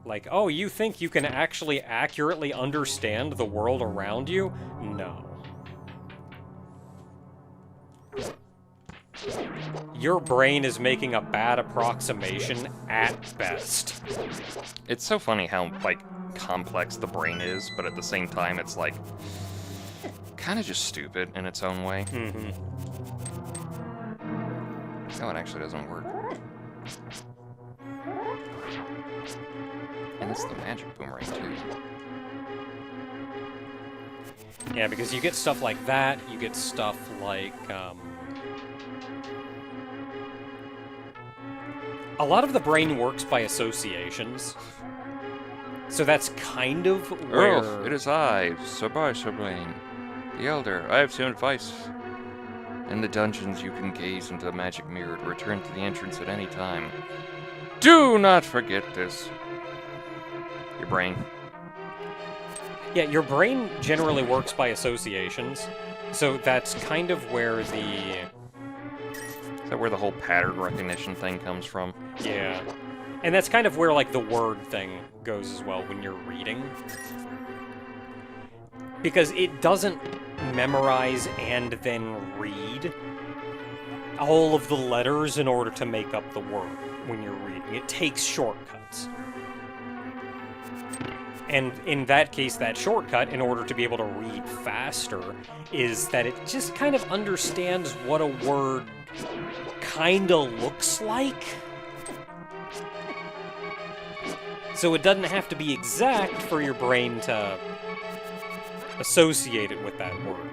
Like, oh, you think you can actually accurately understand the world around you? No. Your brain is making a bad approximation at best. It's so funny how, like, complex the brain is, but at the same time it's, like, kind of just stupid in its own way. Mm-hmm. No, it actually doesn't work. And it's the magic boomerang, too. Yeah, because you get stuff like that, you get stuff like, a lot of the brain works by associations. So that's kind of where... Oh, it is I, Sir Blaine, the Elder. I have some advice. In the dungeons, you can gaze into the magic mirror to return to the entrance at any time. Do not forget this. Your brain. Yeah, your brain generally works by associations. So that's kind of where the... Is that where the whole pattern recognition thing comes from? Yeah. And that's kind of where, like, the word thing goes as well when you're reading. Because it doesn't memorize and then read all of the letters in order to make up the word when you're reading. It takes shortcuts. And in that case, that shortcut, in order to be able to read faster, is that it just kind of understands what a word kinda looks like. So it doesn't have to be exact for your brain to associate it with that word.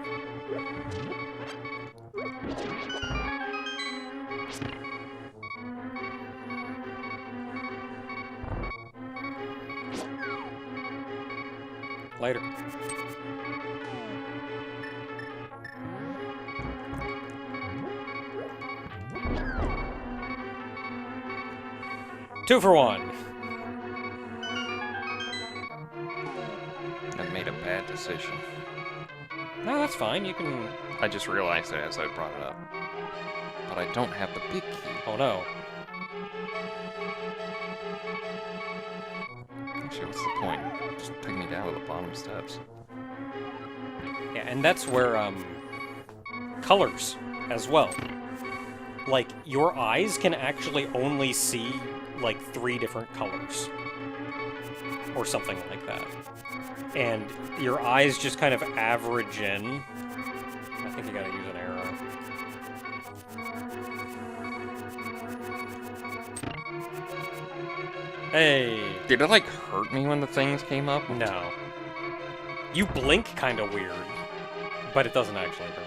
Later. Two for one. I made a bad decision. No, that's fine. You can... I just realized it as I brought it up. But I don't have the big key. Oh, no. Actually, what's the point? Just take me down to the bottom steps. Yeah, and that's where, colors as well. Like, your eyes can actually only see, like, 3 different colors. Or something like that. And your eyes just kind of average in. I think you gotta use an arrow. Hey! Did it, like, hurt me when the things came up? No. You blink kinda weird, but it doesn't actually hurt.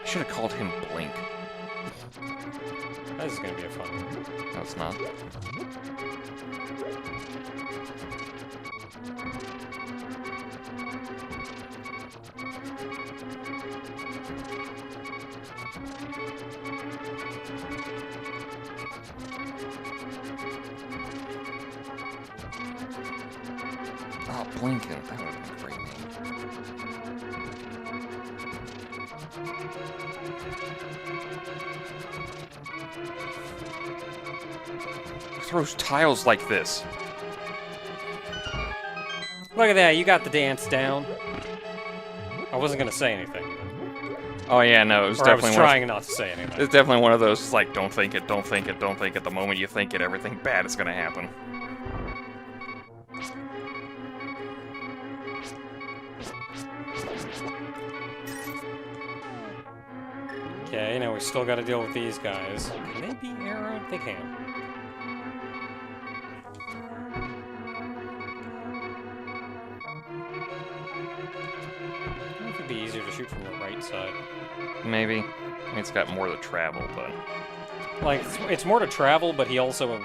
I should have called him Blink. This is gonna be a fun one. No, it's not. Oh, Blinken. That would have been a great name. Who throws tiles like this? Look at that, you got the dance down. I wasn't gonna say anything. Oh yeah, no, it was Or I definitely was trying not to say anything. It's definitely one of those, like, don't think it, don't think it, don't think it. The moment you think it, everything bad is gonna happen. Okay, now we still gotta deal with these guys. Can they be arrowed? They can. I think it'd be easier to shoot from the right side. Maybe. I mean, it's got more to travel, but... Like, it's more to travel, but he also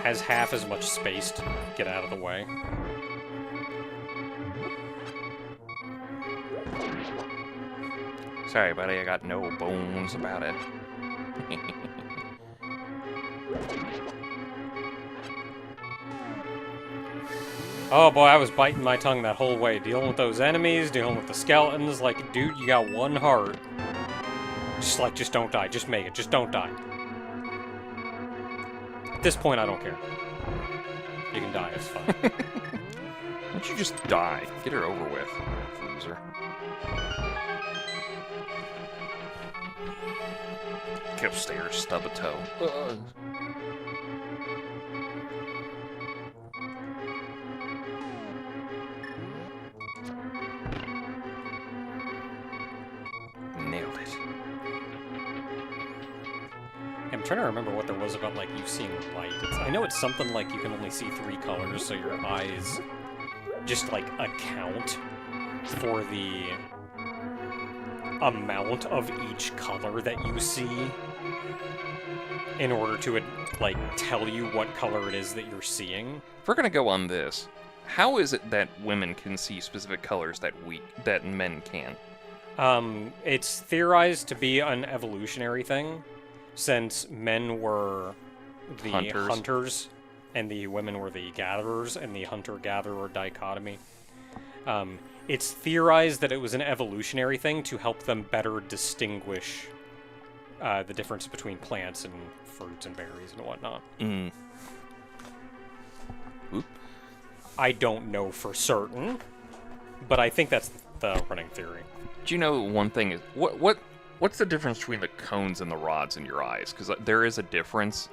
has half as much space to get out of the way. Sorry, buddy, I got no bones about it. Oh boy, I was biting my tongue that whole way. Dealing with those enemies, dealing with the skeletons. Like, dude, you got one heart. Just don't die. Just make it. Just don't die. At this point, I don't care. You can die, it's fine. Why don't you just die? Get it over with, loser. Get upstairs, stub a toe. Nailed it. I'm trying to remember what there was about, like, you seeing light. I know it's something like you can only see 3 colors, so your eyes just, like, account for the amount of each color that you see in order to, like, tell you what color it is that you're seeing. If we're gonna go on this, how is it that women can see specific colors that men can? It's theorized to be an evolutionary thing, since men were the hunters and the women were the gatherers, and the hunter-gatherer dichotomy. It's theorized that it was an evolutionary thing to help them better distinguish the difference between plants and fruits and berries and whatnot. Oop. I don't know for certain, but I think that's the running theory. Do you know one thing is what's the difference between the cones and the rods in your eyes? Because there is a difference.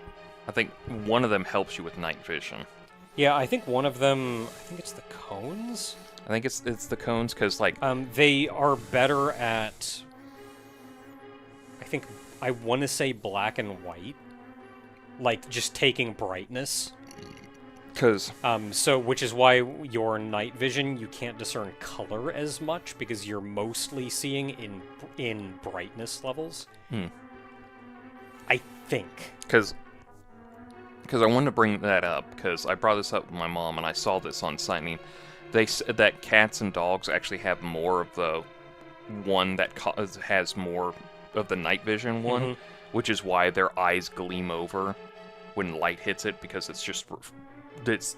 I think one of them helps you with night vision. Yeah, I think one of them. I think it's the cones. I think it's the cones because like they are better at. I want to say black and white, like just taking brightness. Because which is why your night vision, you can't discern color as much because you're mostly seeing in brightness levels. I think. Because I wanted to bring that up because I brought this up with my mom and I saw this on site. I mean, they said that cats and dogs actually have more of the one that has more of the night vision one, which is why their eyes gleam over when light hits it because it's just.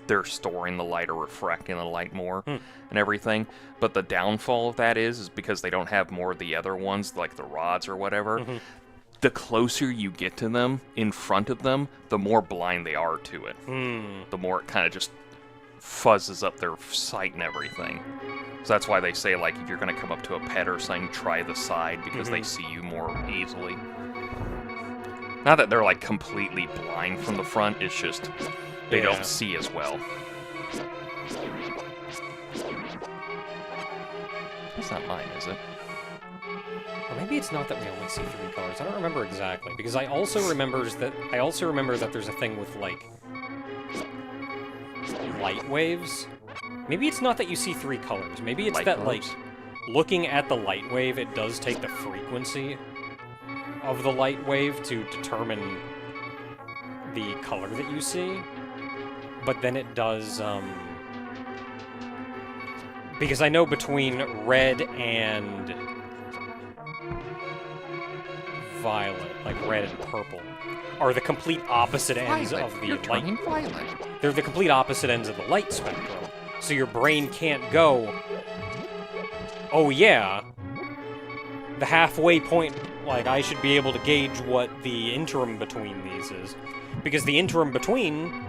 They're storing the light or refracting the light more and everything. But the downfall of that is because they don't have more of the other ones, like the rods or whatever. The closer you get to them, in front of them, the more blind they are to it. The more it kind of just fuzzes up their sight and everything. So that's why they say, like, if you're going to come up to a pet or something, try the side because they see you more easily. Not that they're, like, completely blind from the front, it's just... They don't see as well. That's not mine, is it? Or maybe it's not that we only see 3 colors. I don't remember exactly because I also remember that there's a thing with like light waves. Maybe it's not that you see 3 colors. Maybe it's that like looking at the light wave, it does take the frequency of the light wave to determine the color that you see. But then it does, because I know between red and violet, like red and purple, are the complete opposite ends of the light. They're the complete opposite ends of the light spectrum. So your brain can't go, oh yeah, the halfway point, like I should be able to gauge what the interim between these is. Because the interim between...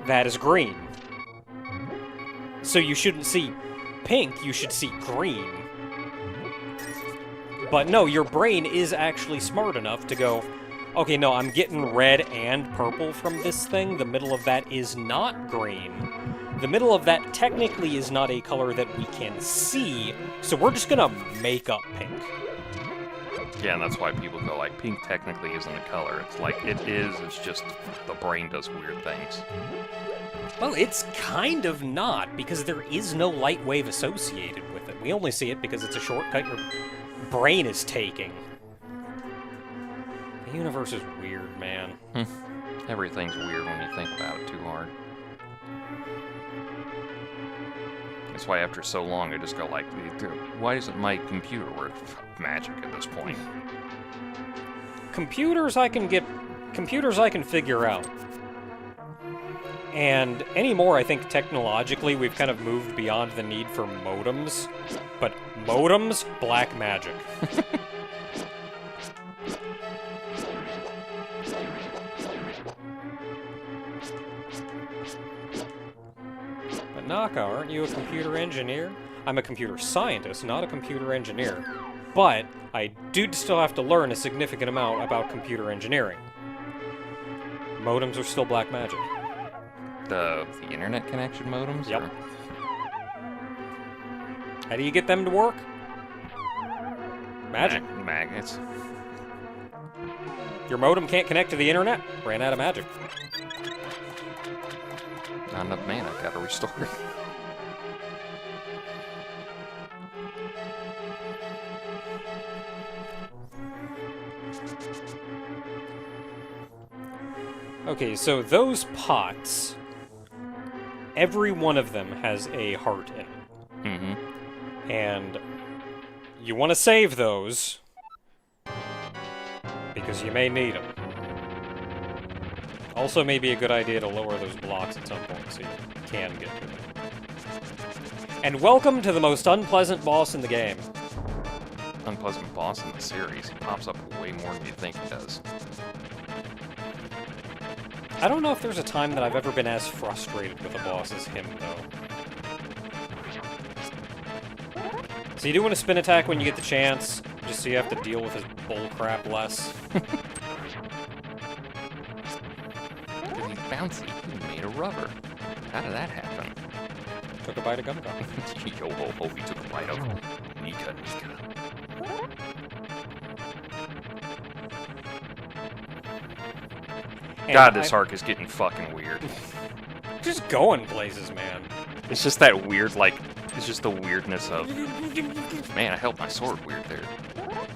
that is green. So you shouldn't see pink, you should see green. But no, your brain is actually smart enough to go, okay, no, I'm getting red and purple from this thing. The middle of that is not green. The middle of that technically is not a color that we can see, so we're just gonna make up pink. Yeah, and that's why people go, like, pink technically isn't a color. It's like, it is, it's just the brain does weird things. Well, it's kind of not, because there is no light wave associated with it. We only see it because it's a shortcut your brain is taking. The universe is weird, man. Everything's weird when you think about it too hard. That's why after so long, I just go like, why doesn't my computer work? Magic at this point. Computers I can figure out. And anymore, I think technologically we've kind of moved beyond the need for modems. But modems, black magic. Tanaka, aren't you a computer engineer? I'm a computer scientist, not a computer engineer. But I do still have to learn a significant amount about computer engineering. Modems are still black magic. The internet connection modems? Yep. Or? How do you get them to work? Magic. Magnets. Your modem can't connect to the internet? Ran out of magic. Not enough mana, gotta restore it. Okay, so those pots, every one of them has a heart in it. Mm-hmm. And you want to save those because you may need them. Also, may be a good idea to lower those blocks at some point so you can get to them. And welcome to the most unpleasant boss in the game. Unpleasant boss in the series. He pops up way more than you think he does. I don't know if there's a time that I've ever been as frustrated with a boss as him, though. So you do want to spin attack when you get the chance, just so you have to deal with his bullcrap less. Because he's bouncy. He's made of rubber. How did that happen? Took a bite of gum gum. Yo ho ho, he took a bite of Nika Nika. God, this arc is getting fucking weird. Just going places, man. It's just that weird, like, it's just the weirdness of... Man, I held my sword weird there.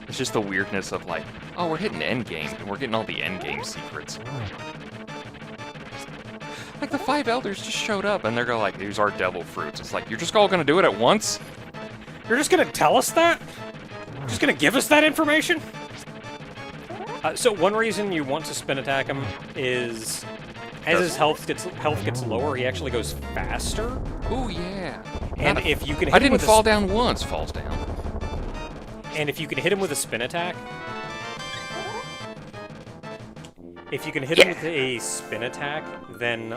It's just the weirdness of, like, oh, we're hitting endgame, and we're getting all the endgame secrets. Like, the 5 elders just showed up, and they're going like, these are devil fruits. It's like, you're just all gonna do it at once? You're just gonna tell us that? Just gonna give us that information? So one reason you want to spin attack him is, as his health gets lower, he actually goes faster. Ooh, yeah. And if you can hit I him didn't with fall down once, falls down. And if you can hit him with a spin attack, then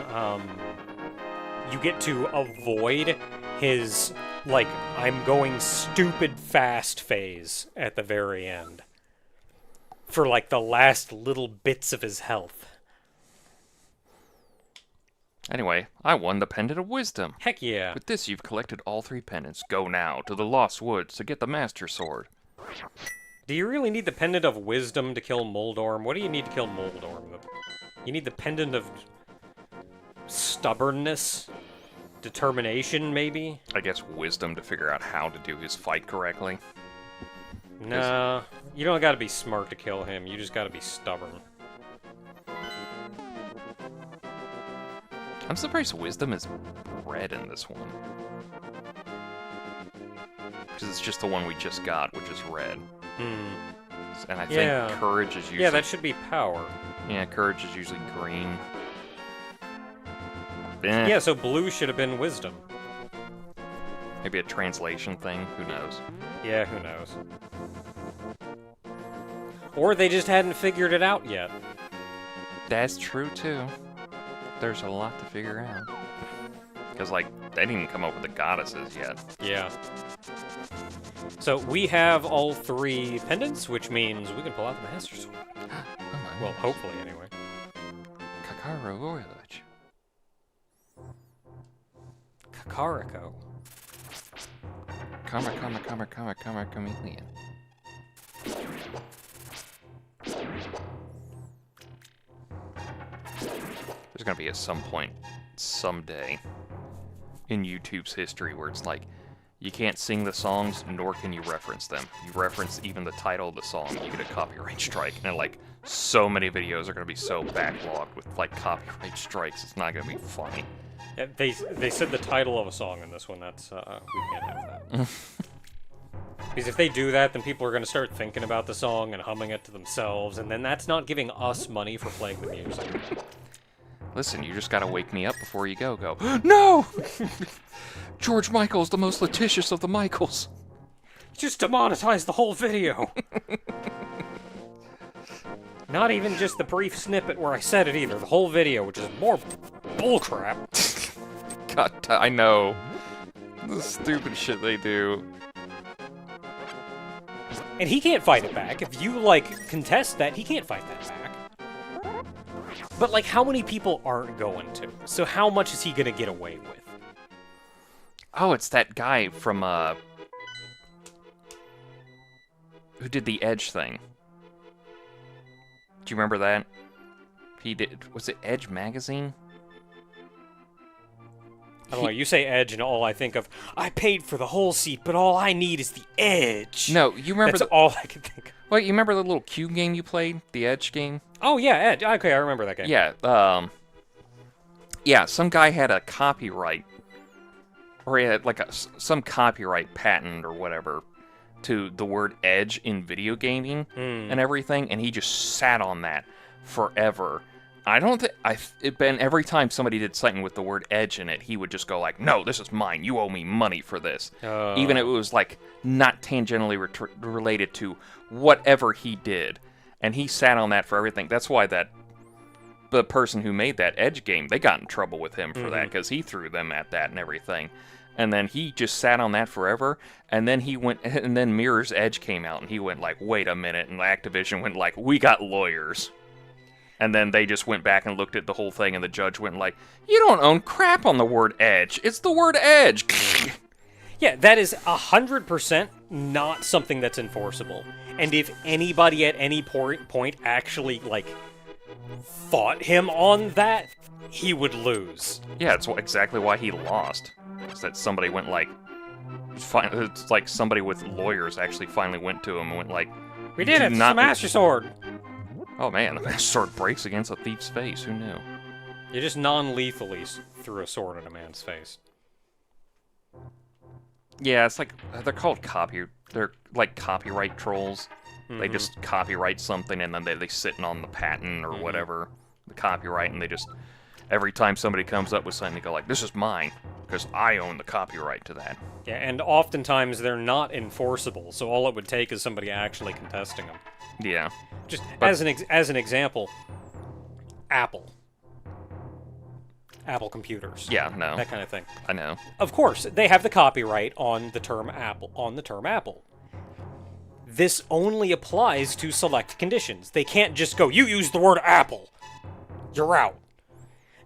you get to avoid his, like, I'm going stupid fast phase at the very end. For, like, the last little bits of his health. Anyway, I won the Pendant of Wisdom. Heck yeah. With this, you've collected all 3 pendants. Go now to the Lost Woods to get the Master Sword. Do you really need the Pendant of Wisdom to kill Moldorm? What do you need to kill Moldorm? You need the Pendant of Stubbornness? Determination, maybe? I guess wisdom to figure out how to do his fight correctly. Nah, you don't gotta be smart to kill him, you just gotta be stubborn. I'm surprised wisdom is red in this one. Because it's just the one we just got, which is red. And I think courage is usually... Yeah, that should be power. Yeah, courage is usually green. Yeah, so blue should have been wisdom. Maybe a translation thing, who knows? Yeah, who knows. Or they just hadn't figured it out yet. That's true, too. There's a lot to figure out. Because, like, they didn't even come up with the goddesses yet. Yeah. So we have all 3 pendants, which means we can pull out the Master Sword. Well, hopefully, anyway. Kakaro Voyage. Kakariko. Karma, chameleon. There's gonna be at some point, someday, in YouTube's history where it's like, you can't sing the songs, nor can you reference them. You reference even the title of the song, you get a copyright strike. And like, so many videos are gonna be so backlogged with like copyright strikes, it's not gonna be funny. Yeah, they said the title of a song in this one. That's we can't have that. Because if they do that, then people are going to start thinking about the song and humming it to themselves, and then that's not giving us money for playing the music. Listen, you just gotta wake me up before you go. No! George Michael's the most litigious of the Michaels. Just demonetize the whole video. Not even just the brief snippet where I said it either. The whole video, which is more bullcrap. God, I know. The stupid shit they do. And he can't fight it back. If you, like, contest that, he can't fight that back. But, like, how many people aren't going to? So how much is he gonna get away with? Oh, it's that guy from, who did the Edge thing. Do you remember that? He did, was it Edge Magazine? I don't know, you say Edge and all I think of, I paid for the whole seat, but all I need is the Edge. No, you remember That's all I can think of. Wait, you remember the little cube game you played? The Edge game? Oh, yeah, Edge. Okay, I remember that game. Yeah, yeah, some guy had a copyright, or he had, like, some copyright patent or whatever to the word Edge in video gaming and everything, and he just sat on that forever. I don't think every time somebody did something with the word Edge in it, he would just go like, "No, this is mine. You owe me money for this." Even if it was like not tangentially related to whatever he did, and he sat on that for everything. That's why the person who made that Edge game, they got in trouble with him for that because he threw them at that and everything. And then he just sat on that forever, and then and then Mirror's Edge came out, and he went like, "Wait a minute," and Activision went like, "We got lawyers." And then they just went back and looked at the whole thing, and the judge went like, "You don't own crap on the word Edge. It's the word Edge." Yeah, that is 100% not something that's enforceable. And if anybody at any point actually, like, fought him on that, he would lose. Yeah, it's exactly why he lost. Is that somebody went like, it's like somebody with lawyers actually finally went to him and went like, "We did it! It's the Master Sword!" Oh man, the Master Sword breaks against a thief's face. Who knew? You just non-lethally threw a sword at a man's face. Yeah, it's like they're called They're like copyright trolls. They just copyright something and then they sit on the patent or whatever, the copyright, and they just every time somebody comes up with something, they go like, "This is mine because I own the copyright to that." Yeah, and oftentimes they're not enforceable. So all it would take is somebody actually contesting them. Yeah. Just as an example, Apple computers. Yeah, no. That kind of thing. I know. Of course, they have the copyright on the term Apple. This only applies to select conditions. They can't just go, "You use the word Apple, you're out."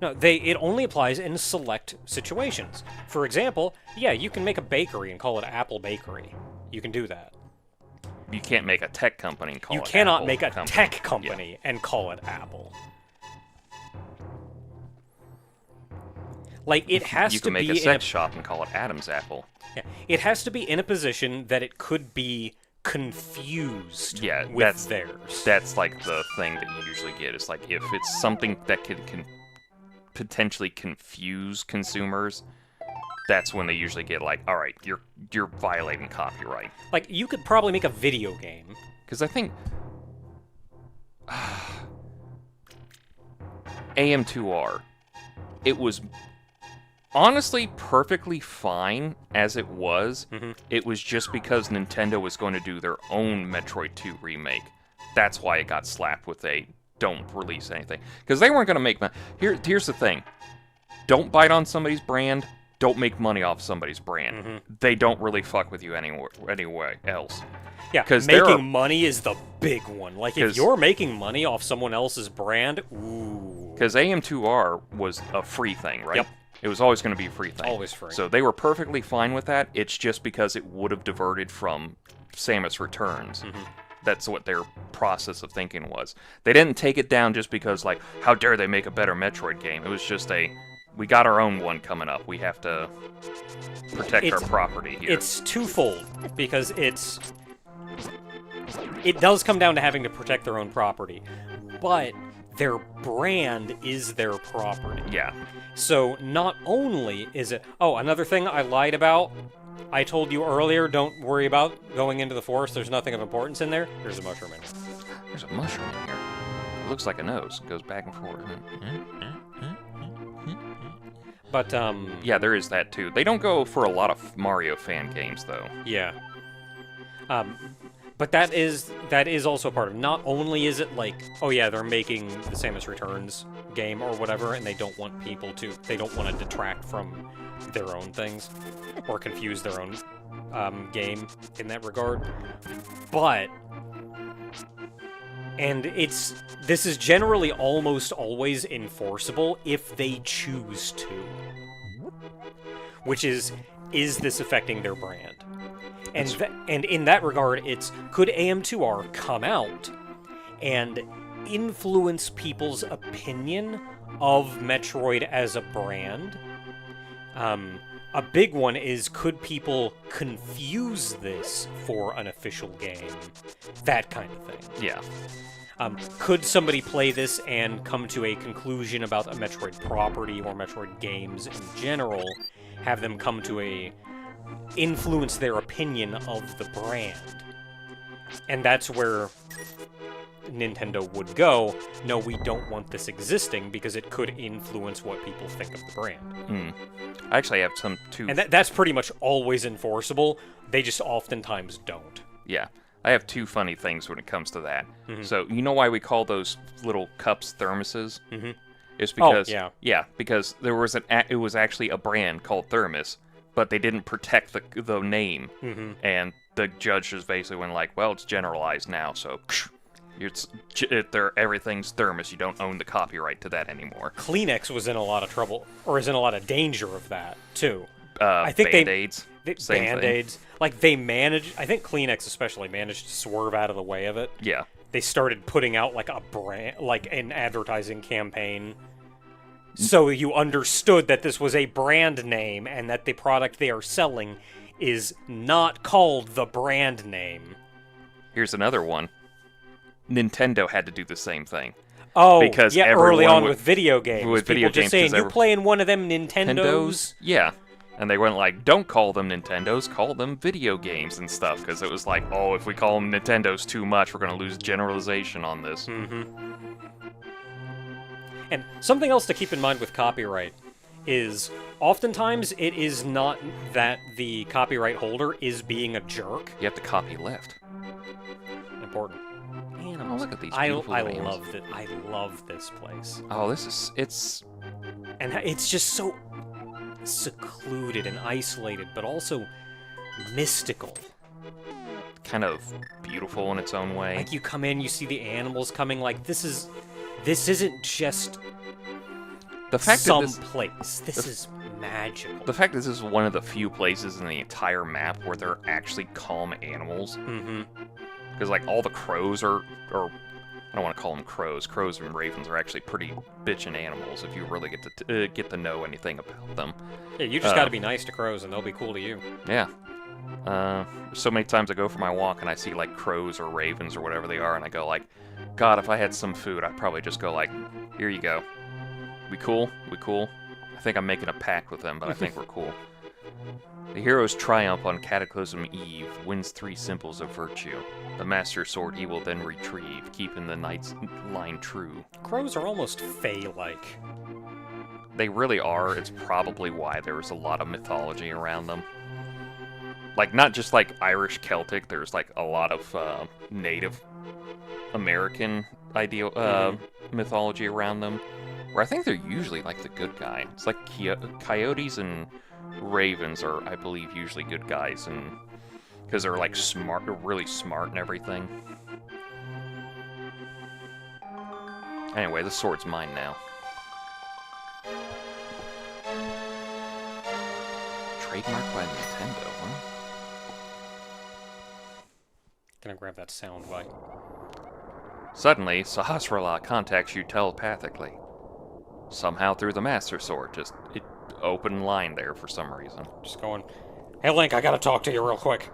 No, it only applies in select situations. For example, yeah, you can make a bakery and call it Apple Bakery. You can do that. You can't make a tech company and call it Apple. You cannot make a tech company and call it Apple. Like, it has to be... You can make a sex shop and call it Adam's Apple. Yeah, it has to be in a position that it could be confused with theirs. That's, like, the thing that you usually get. Is like, if it's something that can potentially confuse consumers, that's when they usually get like, "All right, you're violating copyright." Like, you could probably make a video game. Because I think AM2R, it was honestly perfectly fine as it was. It was just because Nintendo was going to do their own Metroid 2 remake. That's why it got slapped with a "don't release anything." Because they weren't going to make money. Here's the thing. Don't bite on somebody's brand. Don't make money off somebody's brand. They don't really fuck with you anywhere else. Yeah, making money is the big one. Like, if you're making money off someone else's brand, ooh. Because AM2R was a free thing, right? Yep. It was always going to be a free thing. Always free. So they were perfectly fine with that. It's just because it would have diverted from Samus Returns. That's what their process of thinking was. They didn't take it down just because, like, how dare they make a better Metroid game. It was just we got our own one coming up. We have to protect our property here. It's twofold, because it does come down to having to protect their own property, but their brand is their property. Yeah. So not only is it... Oh, another thing I lied about. I told you earlier, don't worry about going into the forest. There's nothing of importance in there. There's a mushroom in here. There's a mushroom in here. It looks like a nose. It goes back and forth. But, yeah, there is that, too. They don't go for a lot of Mario fan games, though. Yeah. But that is also part of. Not only is it like, oh yeah, they're making the Samus Returns game or whatever, and they don't want they don't want to detract from their own things or confuse their own game in that regard. But this is generally almost always enforceable if they choose to, which is this affecting their brand? And in that regard, it's, could AM2R come out and influence people's opinion of Metroid as a brand? A big one is, could people confuse this for an official game? That kind of thing. Yeah. Could somebody play this and come to a conclusion about a Metroid property or Metroid games in general, have them come to influence their opinion of the brand? And that's where Nintendo would go, no, we don't want this existing because it could influence what people think of the brand. I actually have some too. And that's pretty much always enforceable. They just oftentimes don't. Yeah. I have two funny things when it comes to that. So, you know why we call those little cups thermoses? It's because because there was it was actually a brand called Thermos, but they didn't protect the name, and the judge just basically went like, well, it's generalized now, so everything's Thermos. You don't own the copyright to that anymore. Kleenex was in a lot of trouble, or is in a lot of danger of that too. I think Band-Aids. Band-Aids. Like, they managed, I think Kleenex especially managed to swerve out of the way of it. Yeah. They started putting out like a brand, like an advertising campaign, so you understood that this was a brand name and that the product they are selling is not called the brand name. Here's another one. Nintendo had to do the same thing. Oh, because yeah, early on with video games. With people video just games, saying, you're playing one of them Nintendos? Yeah. And they went like, don't call them Nintendos, call them video games and stuff. Because it was like, oh, if we call them Nintendos too much, we're going to lose generalization on this. And something else to keep in mind with copyright is, oftentimes it is not that the copyright holder is being a jerk. You have to copy left. Important. Oh, look at these I beautiful names. love it. I love this place. Oh, it's... And it's just so secluded and isolated, but also mystical. Kind of beautiful in its own way. Like, you come in, you see the animals coming, like, this isn't just the fact place. This is magical. The fact that this is one of the few places in the entire map where there are actually calm animals. Because, like, all the crows are... I don't want to call them crows. Crows and ravens are actually pretty bitchin' animals if you really get to know anything about them. Yeah, you just gotta be nice to crows and they'll be cool to you. Yeah. So many times I go for my walk and I see, like, crows or ravens or whatever they are, and I go, like, God, if I had some food, I'd probably just go, like, here you go. We cool? We cool? I think I'm making a pact with them, but I think we're cool. The hero's triumph on Cataclysm Eve wins 3 symbols of virtue. The Master Sword he will then retrieve, keeping the knight's line true. Crows are almost fey-like. They really are. It's probably why there's a lot of mythology around them. Like, not just like Irish Celtic, there's like a lot of Native American mythology around them, where I think they're usually like the good guy. It's like coyotes and ravens are, I believe, usually good guys, and because they're like smart, really smart and everything. Anyway, the sword's mine now. Trademarked by Nintendo, huh? Gonna grab that sound bite. Suddenly, Sahasrara contacts you telepathically. Somehow through the Master Sword, just open line there for some reason. Just going, hey Link, I gotta talk to you real quick.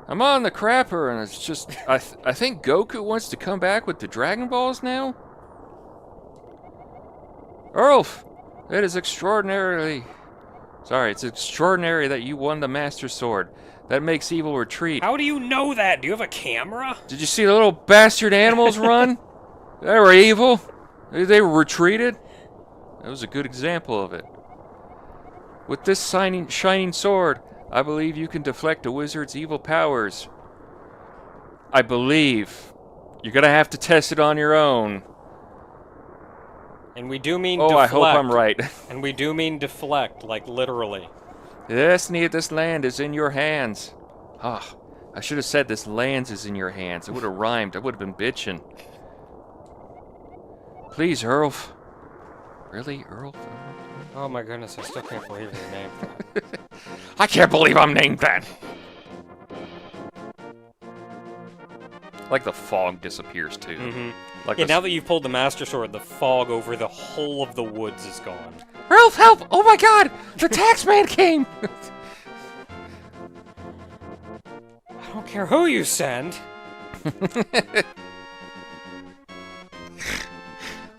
I'm on the crapper, and it's just, I think Goku wants to come back with the Dragon Balls now? Earlf, it's extraordinary that you won the Master Sword. That makes evil retreat. How do you know that? Do you have a camera? Did you see the little bastard animals run? They were evil. They retreated. That was a good example of it. With this shining sword, I believe you can deflect a wizard's evil powers. I believe. You're gonna have to test it on your own. And we do mean Oh, deflect. I hope I'm right. And we do mean deflect, like literally. The destiny of this land is in your hands. Ah, I should have said this land is in your hands. It would have rhymed. I would have been bitching. Please, Earl. Really, Earl? Oh my goodness, I still can't believe your name. I can't believe I'm named that. Like the fog disappears too. Mm-hmm. Like Yeah, now that you've pulled the Master Sword, the fog over the whole of the woods is gone. Earl, help! Oh my God! The taxman came. I don't care who you send.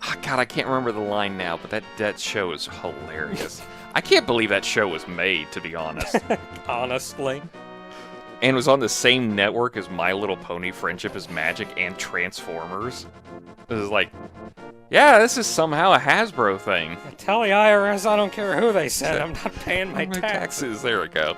Oh, God, I can't remember the line now, but that show is hilarious. I can't believe that show was made, to be honest. Honestly. And was on the same network as My Little Pony, Friendship is Magic, and Transformers. This is like, yeah, this is somehow a Hasbro thing. Tell the IRS I don't care who they send. I'm not paying my taxes. There we go.